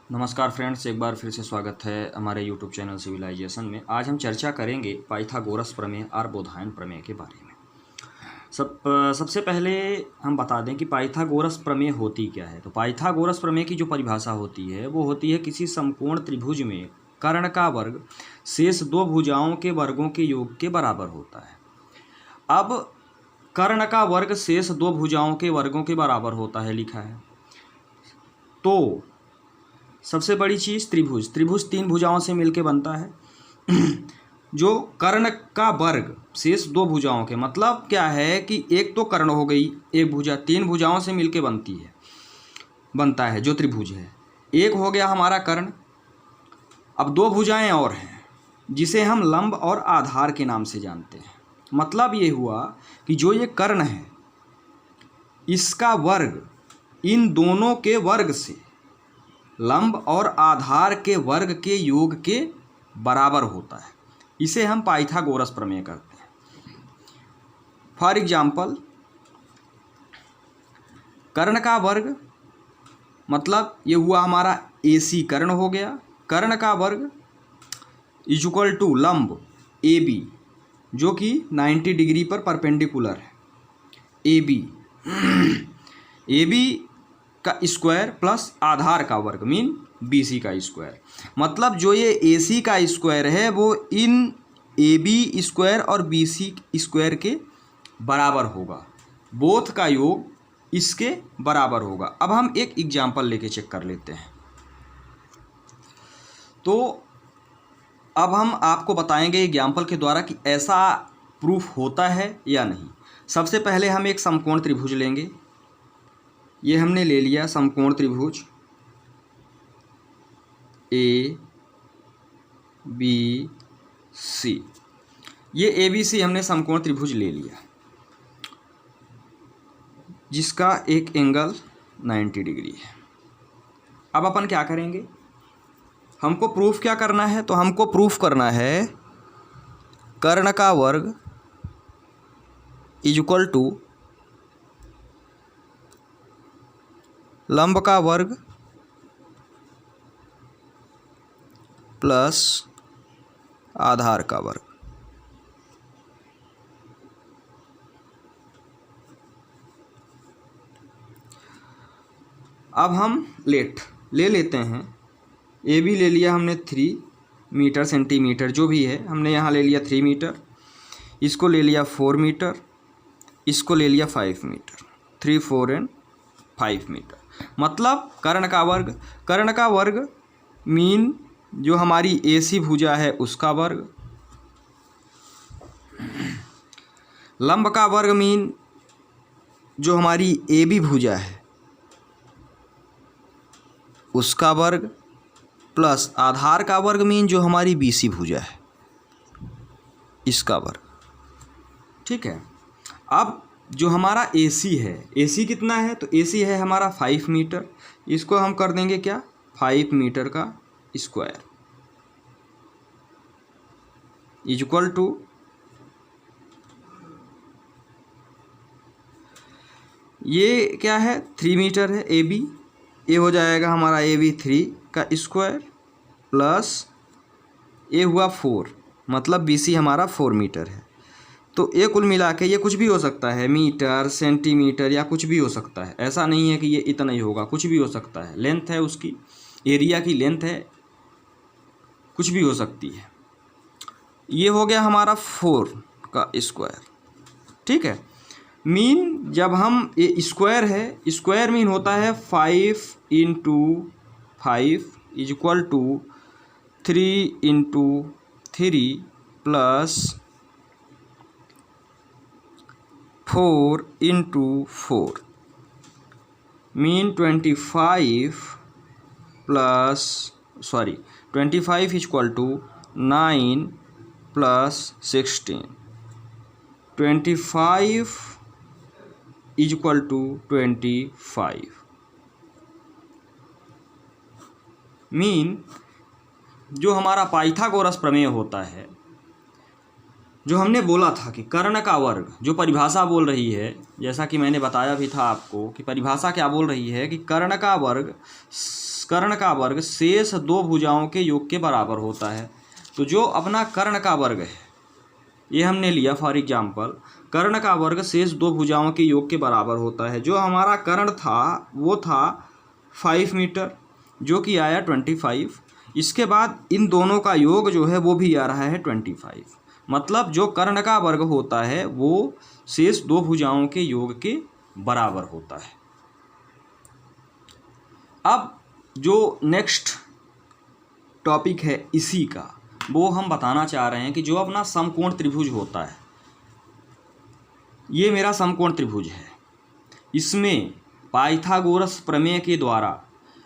नमस्कार फ्रेंड्स, एक बार फिर से स्वागत है हमारे यूट्यूब चैनल सिविलाइजेशन में। आज हम चर्चा करेंगे पाइथागोरस प्रमेय और बोधायन प्रमेय के बारे में। सबसे पहले हम बता दें कि पाइथागोरस प्रमेय होती क्या है। तो पाइथागोरस प्रमेय की जो परिभाषा होती है वो होती है किसी समकोण त्रिभुज में कर्ण का वर्ग शेष दो भुजाओं के वर्गों के योग के बराबर होता है। अब कर्ण का वर्ग शेष दो भुजाओं के वर्गों के बराबर होता है लिखा है। तो सबसे बड़ी चीज़ त्रिभुज तीन भुजाओं से मिलके बनता है। जो कर्ण का वर्ग शेष दो भुजाओं के मतलब क्या है कि एक तो कर्ण हो गई, एक भुजा तीन भुजाओं से मिलके बनता है जो त्रिभुज है। एक हो गया हमारा कर्ण। अब दो भुजाएं और हैं जिसे हम लंब और आधार के नाम से जानते हैं। मतलब ये हुआ कि जो ये कर्ण है इसका वर्ग इन दोनों के वर्ग से लंब और आधार के वर्ग के योग के बराबर होता है। इसे हम पाइथागोरस प्रमेय करते हैं। फॉर एग्जाम्पल, कर्ण का वर्ग मतलब ये हुआ हमारा AC कर्ण हो गया। कर्ण का वर्ग इज इक्वल टू लंब AB जो कि 90 डिग्री पर परपेंडिकुलर है। AB का स्क्वायर प्लस आधार का वर्ग मीन BC का स्क्वायर। मतलब जो ये AC का स्क्वायर है वो इन AB स्क्वायर और BC स्क्वायर के बराबर होगा। बोथ का योग इसके बराबर होगा। अब हम एक एग्जाम्पल लेके चेक कर लेते हैं। तो अब हम आपको बताएंगे एग्जाम्पल के द्वारा कि ऐसा प्रूफ होता है या नहीं। सबसे पहले हम एक समकोण त्रिभुज लेंगे। ये हमने ले लिया समकोण त्रिभुज ABC। ये ABC हमने समकोण त्रिभुज ले लिया जिसका एक एंगल 90 डिग्री है। अब अपन क्या करेंगे, हमको प्रूफ क्या करना है। तो हमको प्रूफ करना है कर्ण का वर्ग इज इक्वल टू लंब का वर्ग प्लस आधार का वर्ग। अब हम ले लेते हैं। AB ले लिया हमने 3 मीटर सेंटीमीटर जो भी है, हमने यहाँ ले लिया 3 मीटर। इसको ले लिया 4 मीटर, इसको ले लिया 5 मीटर। 3, 4 and 5 metre. मतलब कर्ण का वर्ग मीन जो हमारी AC भुजा है उसका वर्ग, लंब का वर्ग मीन जो हमारी AB भुजा है उसका वर्ग, प्लस आधार का वर्ग मीन जो हमारी BC भुजा है इसका वर्ग। ठीक है। अब जो हमारा AC है, AC कितना है, तो AC है हमारा 5 मीटर। इसको हम कर देंगे क्या, 5 मीटर का स्क्वायर इज इक्वल टू ये क्या है 3 मीटर है AB। ये हो जाएगा हमारा AB 3 का स्क्वायर प्लस ये हुआ 4 मतलब BC हमारा 4 मीटर है। तो ये कुल मिला के ये कुछ भी हो सकता है, मीटर सेंटीमीटर या कुछ भी हो सकता है। ऐसा नहीं है कि ये इतना ही होगा, कुछ भी हो सकता है। लेंथ है उसकी, एरिया की लेंथ है, कुछ भी हो सकती है। ये हो गया हमारा 4 का स्क्वायर। ठीक है। मीन जब हम ये स्क्वायर है, स्क्वायर मीन होता है 5 × 5 is equal to 3 × 3 plus 4 × 4 mean 25 is equal to 9 plus 16। 25 is equal to 25 mean जो हमारा पाइथागोरस प्रमेय होता है, जो हमने बोला था कि कर्ण का वर्ग, जो परिभाषा बोल रही है, जैसा कि मैंने बताया भी था आपको कि परिभाषा क्या बोल रही है कि कर्ण का वर्ग कर्ण का वर्ग शेष दो भुजाओं के योग के बराबर होता है। तो जो अपना कर्ण का वर्ग है, ये हमने लिया फॉर एग्जाम्पल, कर्ण का वर्ग शेष दो भुजाओं के योग के बराबर होता है। जो हमारा कर्ण था वो था 5 मीटर, जो कि आया 25। इसके बाद इन दोनों का योग जो है वो भी आ रहा है 25। मतलब जो कर्ण का वर्ग होता है वो शेष दो भुजाओं के योग के बराबर होता है। अब जो नेक्स्ट टॉपिक है इसी का, वो हम बताना चाह रहे हैं कि जो अपना समकोण त्रिभुज होता है, ये मेरा समकोण त्रिभुज है, इसमें पाइथागोरस प्रमेय के द्वारा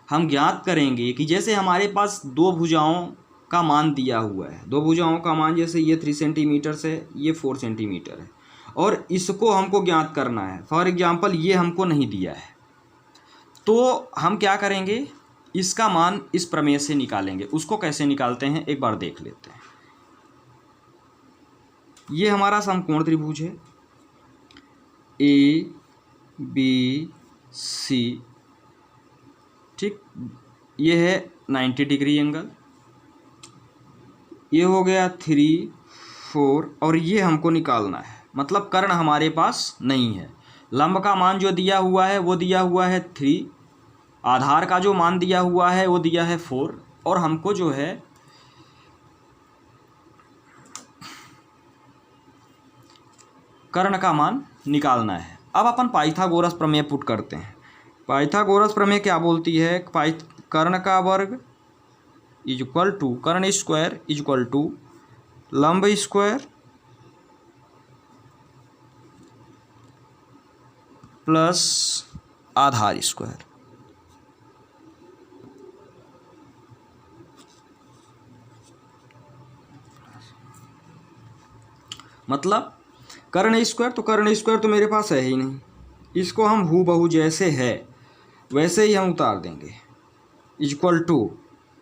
हम ज्ञात करेंगे कि जैसे हमारे पास दो भुजाओं का मान दिया हुआ है, दो भुजाओं का मान जैसे ये 3 सेंटीमीटर से ये 4 सेंटीमीटर है, और इसको हमको ज्ञात करना है। फॉर एग्जांपल ये हमको नहीं दिया है, तो हम क्या करेंगे, इसका मान इस प्रमेय से निकालेंगे। उसको कैसे निकालते हैं एक बार देख लेते हैं। ये हमारा समकोण त्रिभुज है ए बी सी, ठीक, ये है 90 डिग्री एंगल, ये हो गया 3 4, और ये हमको निकालना है। मतलब कर्ण हमारे पास नहीं है। लंब का मान जो दिया हुआ है वो दिया हुआ है 3, आधार का जो मान दिया हुआ है वो दिया है 4, और हमको जो है कर्ण का मान निकालना है। अब अपन पाइथागोरस प्रमेय पुट करते हैं। पाइथागोरस प्रमेय क्या बोलती है, कर्ण का वर्ग इज इक्वल टू कर्ण स्क्वायर इज इक्वल टू लंब स्क्वायर प्लस आधार स्क्वायर। मतलब कर्ण स्क्वायर तो मेरे पास है ही नहीं, इसको हम हूबहू जैसे है वैसे ही हम उतार देंगे। इक्वल टू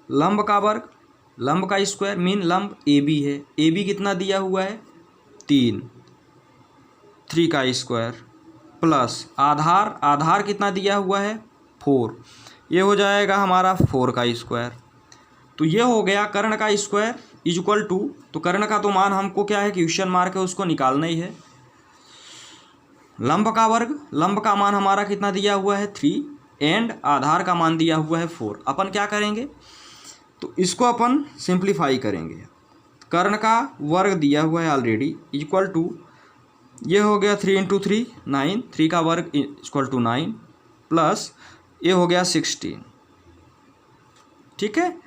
लंब का वर्ग, लंब का स्क्वायर मीन लंब ए बी है, ए बी कितना दिया हुआ है 3 का स्क्वायर प्लस आधार कितना दिया हुआ है 4, ये हो जाएगा हमारा 4 का स्क्वायर। तो ये हो गया कर्ण का स्क्वायर इज इक्वल टू, तो कर्ण का तो मान हमको क्या है, क्वेश्चन मार्क है, उसको निकालना ही है। लंब का वर्ग, लंब का मान हमारा कितना दिया हुआ है 3, एंड आधार का मान दिया हुआ है 4। अपन क्या करेंगे, तो इसको अपन सिंप्लीफाई करेंगे। कर्ण का वर्ग दिया हुआ है ऑलरेडी, इक्वल टू ये हो गया 3 × 3 9, 3 का वर्ग इक्वल टू 9 प्लस ये हो गया 16, ठीक है।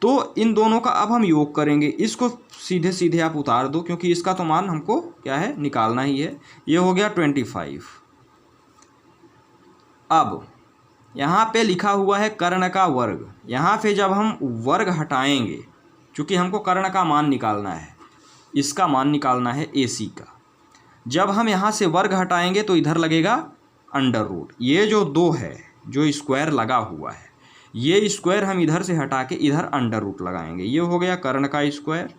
तो इन दोनों का अब हम योग करेंगे, इसको सीधे सीधे आप उतार दो क्योंकि इसका तो मान हमको क्या है निकालना ही है। ये हो गया 25। अब यहाँ पे लिखा हुआ है कर्ण का वर्ग, यहाँ पे जब हम वर्ग हटाएंगे, क्योंकि हमको कर्ण का मान निकालना है, इसका मान निकालना है AC का, जब हम यहाँ से वर्ग हटाएंगे तो इधर लगेगा अंडर रूट। ये जो 2 है, जो स्क्वायर लगा हुआ है, ये स्क्वायर हम इधर से हटा के इधर अंडर रूट लगाएंगे। ये हो गया कर्ण का स्क्वायर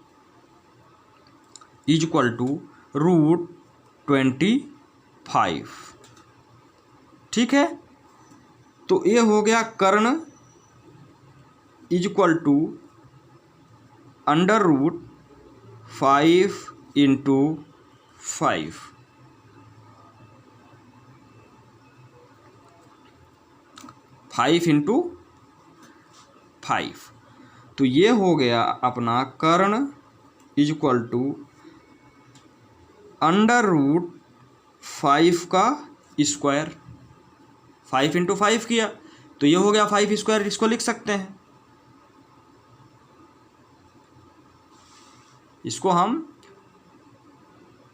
इज इक्वल टू √25, ठीक है। तो ये हो गया कर्ण is equal to under root 5 × 5, × 5। तो ये हो गया अपना कर्ण is equal to under root 5 का स्क्वायर, 5 × 5 किया तो ये हो गया 5 स्क्वायर, इसको लिख सकते हैं, इसको हम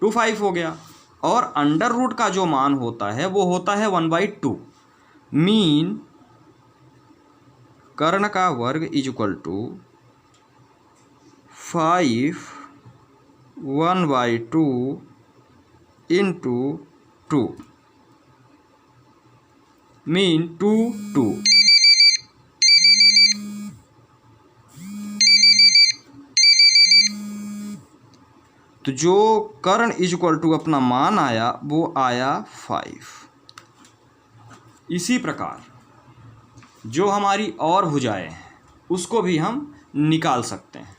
25 हो गया। और अंडर रूट का जो मान होता है वो होता है 1/2, मीन कर्ण का वर्ग इज इक्वल टू 5 1/2 × 2, मीन 2। तो जो कर्ण इज इक्वल टू अपना मान आया वो आया 5। इसी प्रकार जो हमारी और भुजाएं हैं उसको भी हम निकाल सकते हैं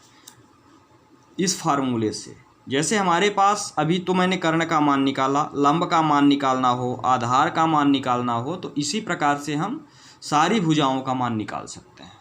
इस फार्मूले से। जैसे हमारे पास अभी तो मैंने कर्ण का मान निकाला, लंब का मान निकालना हो, आधार का मान निकालना हो, तो इसी प्रकार से हम सारी भुजाओं का मान निकाल सकते हैं।